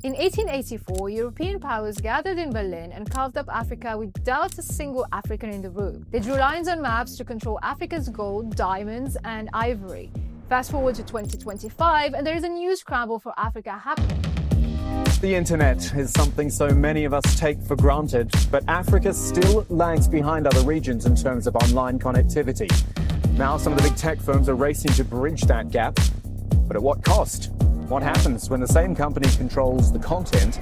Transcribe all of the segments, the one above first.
In 1884, European powers gathered in Berlin and carved up Africa without a single African in the room. They drew lines on maps to control Africa's gold, diamonds, and ivory. Fast forward to 2025, and there is a new scramble for Africa happening. The internet is something so many of us take for granted, but Africa still lags behind other regions in terms of online connectivity. Now some of the big tech firms are racing to bridge that gap, but at what cost? What happens when the same company controls the content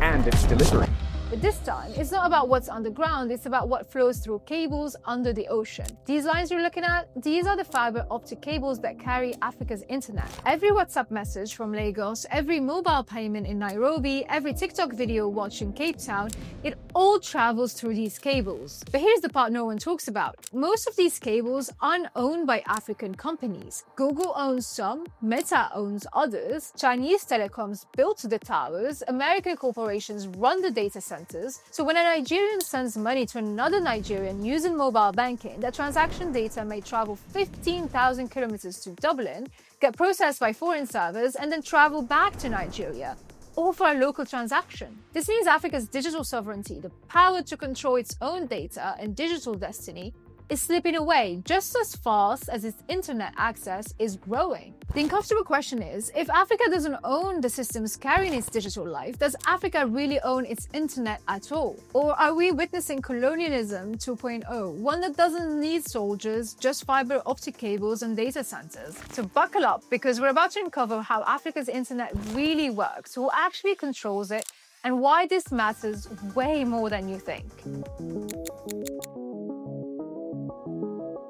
and its delivery? But this time, it's not about what's underground, it's about what flows through cables under the ocean. These lines you're looking at, these are the fiber optic cables that carry Africa's internet. Every WhatsApp message from Lagos, every mobile payment in Nairobi, every TikTok video watched in Cape Town, it all travels through these cables. But here's the part no one talks about. Most of these cables aren't owned by African companies. Google owns some, Meta owns others, Chinese telecoms built the towers, American corporations run the data centers. So when a Nigerian sends money to another Nigerian using mobile banking, the transaction data may travel 15,000 kilometers to Dublin, get processed by foreign servers, and then travel back to Nigeria, all for a local transaction. This means Africa's digital sovereignty, the power to control its own data and digital destiny, is slipping away just as fast as its internet access is growing. The uncomfortable question is, if Africa doesn't own the systems carrying its digital life, does Africa really own its internet at all? Or are we witnessing colonialism 2.0, one that doesn't need soldiers, just fiber optic cables and data centers? So buckle up, because we're about to uncover how Africa's internet really works, who actually controls it, and why this matters way more than you think.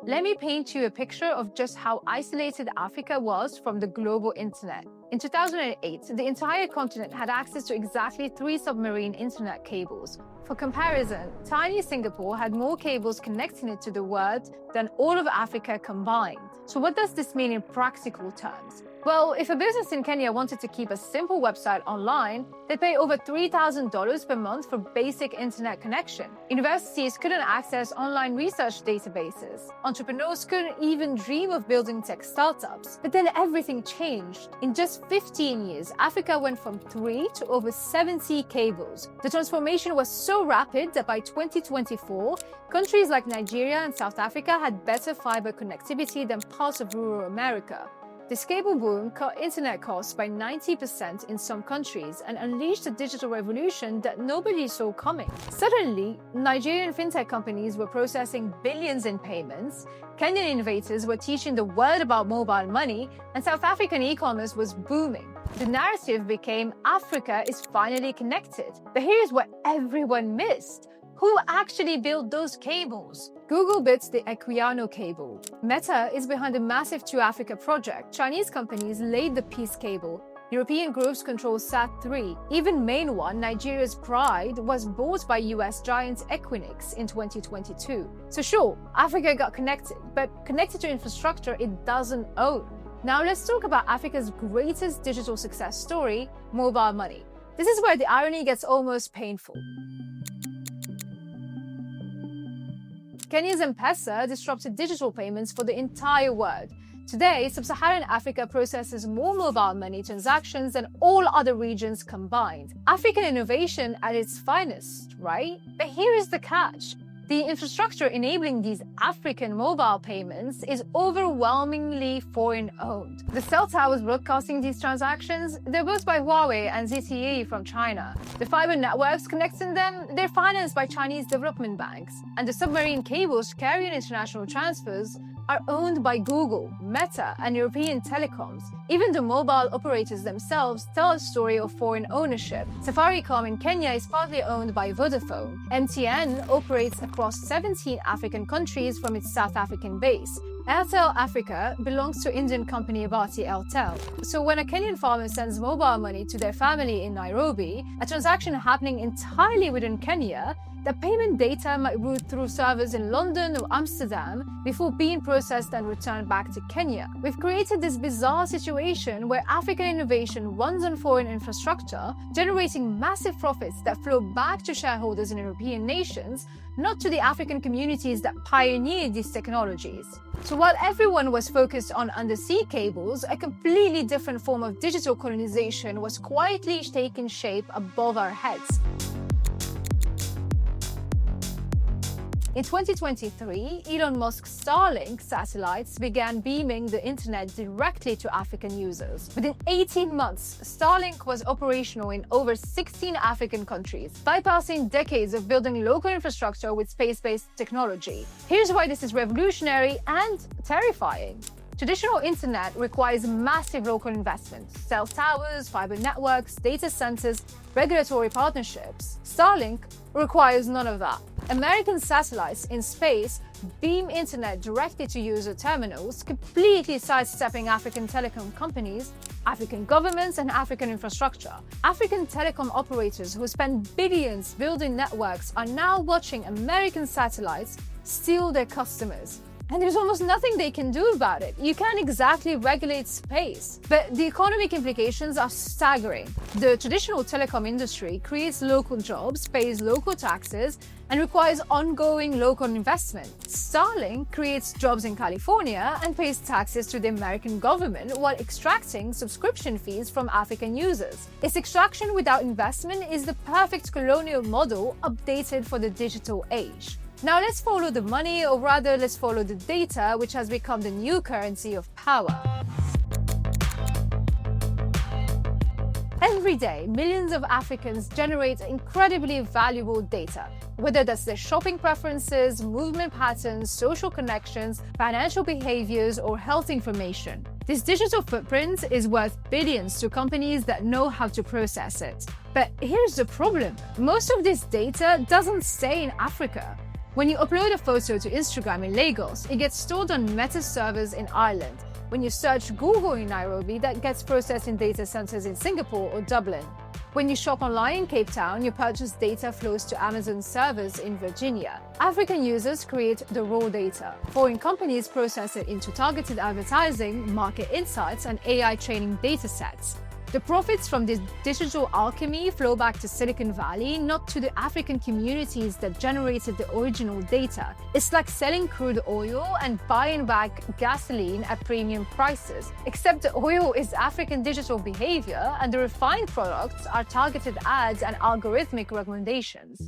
Let me paint you a picture of just how isolated Africa was from the global internet. In 2008, the entire continent had access to exactly 3 submarine internet cables. For comparison, tiny Singapore had more cables connecting it to the world than all of Africa combined. So what does this mean in practical terms? Well, if a business in Kenya wanted to keep a simple website online, they'd pay over $3,000 per month for basic internet connection. Universities couldn't access online research databases. Entrepreneurs couldn't even dream of building tech startups. But then everything changed. In just 15 years, Africa went from 3 to over 70 cables. The transformation was so rapid that by 2024, countries like Nigeria and South Africa had better fiber connectivity than parts of rural America. This cable boom cut internet costs by 90% in some countries and unleashed a digital revolution that nobody saw coming. Suddenly, Nigerian fintech companies were processing billions in payments, Kenyan innovators were teaching the world about mobile money, and South African e-commerce was booming. The narrative became Africa is finally connected. But here's what everyone missed. Who actually built those cables? Google built the Equiano cable. Meta is behind the massive 2Africa project. Chinese companies laid the Peace cable. European groups control SAT3. Even Main One, Nigeria's pride, was bought by US giant Equinix in 2022. So sure, Africa got connected, but connected to infrastructure it doesn't own. Now let's talk about Africa's greatest digital success story, mobile money. This is where the irony gets almost painful. Kenya's M-Pesa disrupted digital payments for the entire world. Today, Sub-Saharan Africa processes more mobile money transactions than all other regions combined. African innovation at its finest, right? But here is the catch. The infrastructure enabling these African mobile payments is overwhelmingly foreign-owned. The cell towers broadcasting these transactions, they're built by Huawei and ZTE from China. The fiber networks connecting them, they're financed by Chinese development banks. And the submarine cables carrying international transfers are owned by Google, Meta, and European telecoms. Even the mobile operators themselves tell a story of foreign ownership. Safaricom in Kenya is partly owned by Vodafone. MTN operates across 17 African countries from its South African base. Airtel Africa belongs to Indian company Bharti Airtel. So when a Kenyan farmer sends mobile money to their family in Nairobi, a transaction happening entirely within Kenya, The payment data might route through servers in London or Amsterdam before being processed and returned back to Kenya. We've created this bizarre situation where African innovation runs on foreign infrastructure, generating massive profits that flow back to shareholders in European nations, not to the African communities that pioneered these technologies. So while everyone was focused on undersea cables, a completely different form of digital colonization was quietly taking shape above our heads. In 2023, Elon Musk's Starlink satellites began beaming the internet directly to African users. Within 18 months, Starlink was operational in over 16 African countries, bypassing decades of building local infrastructure with space-based technology. Here's why this is revolutionary and terrifying. Traditional internet requires massive local investments: cell towers, fiber networks, data centers, regulatory partnerships. Starlink requires none of that. American satellites in space beam internet directly to user terminals, completely sidestepping African telecom companies, African governments, and African infrastructure. African telecom operators who spend billions building networks are now watching American satellites steal their customers. And there's almost nothing they can do about it. You can't exactly regulate space. But the economic implications are staggering. The traditional telecom industry creates local jobs, pays local taxes, and requires ongoing local investment. Starlink creates jobs in California and pays taxes to the American government while extracting subscription fees from African users. Its extraction without investment is the perfect colonial model updated for the digital age. Now let's follow the money, or rather let's follow the data, which has become the new currency of power. Every day, millions of Africans generate incredibly valuable data, whether that's their shopping preferences, movement patterns, social connections, financial behaviors, or health information. This digital footprint is worth billions to companies that know how to process it. But here's the problem. Most of this data doesn't stay in Africa. When you upload a photo to Instagram in Lagos, it gets stored on Meta servers in Ireland. When you search Google in Nairobi, that gets processed in data centers in Singapore or Dublin. When you shop online in Cape Town, your purchase data flows to Amazon servers in Virginia. African users create the raw data. Foreign companies process it into targeted advertising, market insights, and AI training datasets. The profits from this digital alchemy flow back to Silicon Valley, not to the African communities that generated the original data. It's like selling crude oil and buying back gasoline at premium prices. Except the oil is African digital behavior, and the refined products are targeted ads and algorithmic recommendations.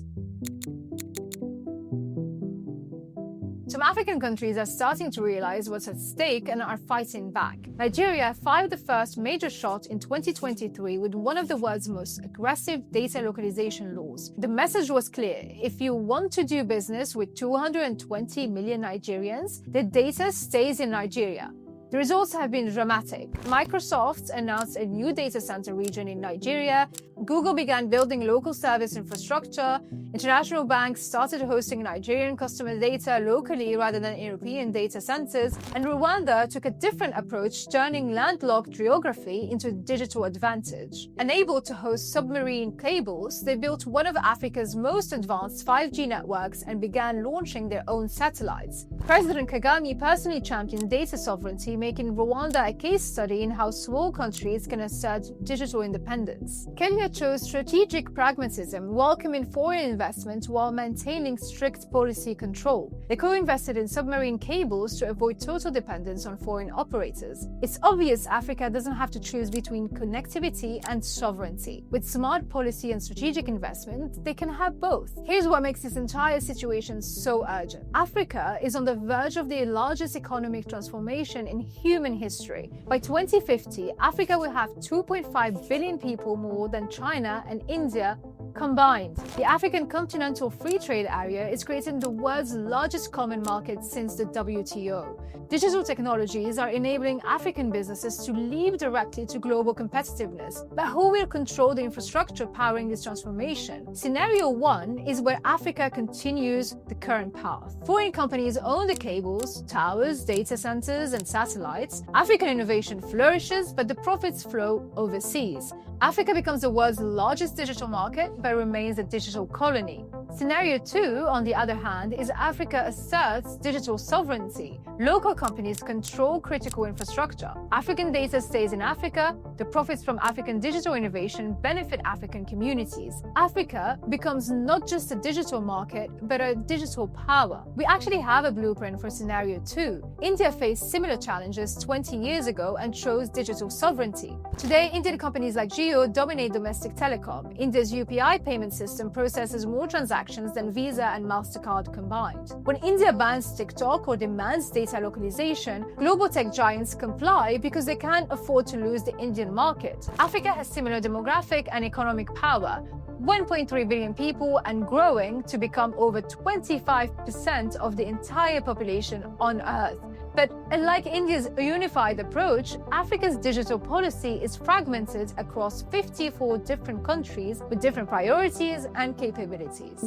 Some African countries are starting to realize what's at stake and are fighting back. Nigeria fired the first major shot in 2023 with one of the world's most aggressive data localization laws. The message was clear: if you want to do business with 220 million Nigerians, the data stays in Nigeria. The results have been dramatic. Microsoft announced a new data center region in Nigeria. Google began building local service infrastructure. International banks started hosting Nigerian customer data locally rather than European data centers. And Rwanda took a different approach, turning landlocked geography into a digital advantage. Unable to host submarine cables, they built one of Africa's most advanced 5G networks and began launching their own satellites. President Kagame personally championed data sovereignty, making Rwanda a case study in how small countries can assert digital independence. Kenya chose strategic pragmatism, welcoming foreign investment while maintaining strict policy control. They co-invested in submarine cables to avoid total dependence on foreign operators. It's obvious Africa doesn't have to choose between connectivity and sovereignty. With smart policy and strategic investment, they can have both. Here's what makes this entire situation so urgent. Africa is on the verge of the largest economic transformation in human history. By 2050, Africa will have 2.5 billion people more than China and India combined. The African Continental Free Trade Area is creating the world's largest common market since the WTO. Digital technologies are enabling African businesses to leap directly to global competitiveness. But who will control the infrastructure powering this transformation? Scenario 1 is where Africa continues the current path. Foreign companies own the cables, towers, data centers, and satellites. African innovation flourishes, but the profits flow overseas. Africa becomes the world's largest digital market, but remains a digital colony. Scenario 2, on the other hand, is Africa asserts digital sovereignty. Local companies control critical infrastructure. African data stays in Africa. The profits from African digital innovation benefit African communities. Africa becomes not just a digital market, but a digital power. We actually have a blueprint for Scenario 2. India faced similar challenges 20 years ago and chose digital sovereignty. Today, Indian companies like Jio dominate domestic telecom. India's UPI payment system processes more transactions than Visa and MasterCard combined. When India bans TikTok or demands data localization, global tech giants comply because they can't afford to lose the Indian market. Africa has similar demographic and economic power. 1.3 billion people and growing to become over 25% of the entire population on Earth. But unlike India's unified approach, Africa's digital policy is fragmented across 54 different countries with different priorities and capabilities.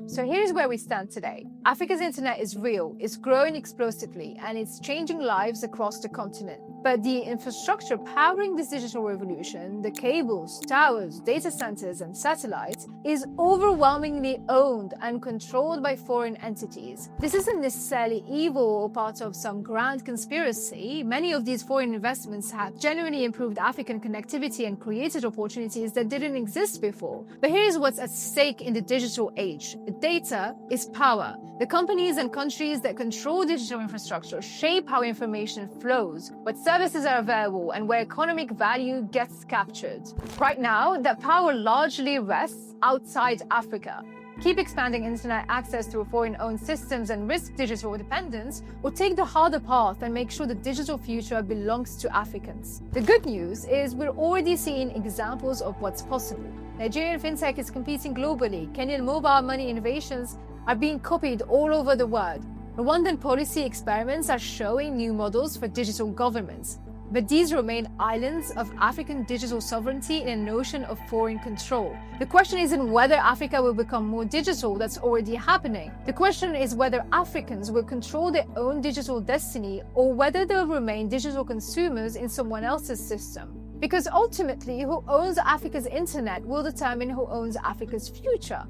So here's where we stand today. Africa's internet is real, it's growing explosively, and it's changing lives across the continent. But the infrastructure powering this digital revolution, the cables, towers, data centers, and satellites, is overwhelmingly owned and controlled by foreign entities. This isn't necessarily evil or part of some grand conspiracy. Many of these foreign investments have genuinely improved African connectivity and created opportunities that didn't exist before. But here's what's at stake in the digital age. Data is power. The companies and countries that control digital infrastructure shape how information flows, what services are available, and where economic value gets captured. Right now, that power largely rests outside Africa. Keep expanding internet access through foreign-owned systems and risk digital dependence, or take the harder path and make sure the digital future belongs to Africans. The good news is we're already seeing examples of what's possible. Nigerian fintech is competing globally. Kenyan mobile money innovations are being copied all over the world. Rwandan policy experiments are showing new models for digital governments. But these remain islands of African digital sovereignty in a notion of foreign control. The question isn't whether Africa will become more digital, that's already happening. The question is whether Africans will control their own digital destiny or whether they'll remain digital consumers in someone else's system. Because ultimately, who owns Africa's internet will determine who owns Africa's future.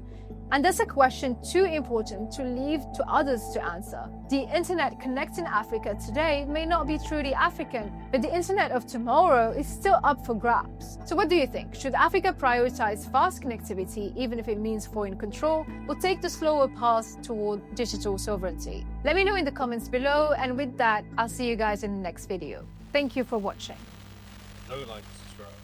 And that's a question too important to leave to others to answer. The internet connecting Africa today may not be truly African, but the internet of tomorrow is still up for grabs. So what do you think? Should Africa prioritize fast connectivity, even if it means foreign control, or take the slower path toward digital sovereignty? Let me know in the comments below, and with that, I'll see you guys in the next video. Thank you for watching. I would like to subscribe.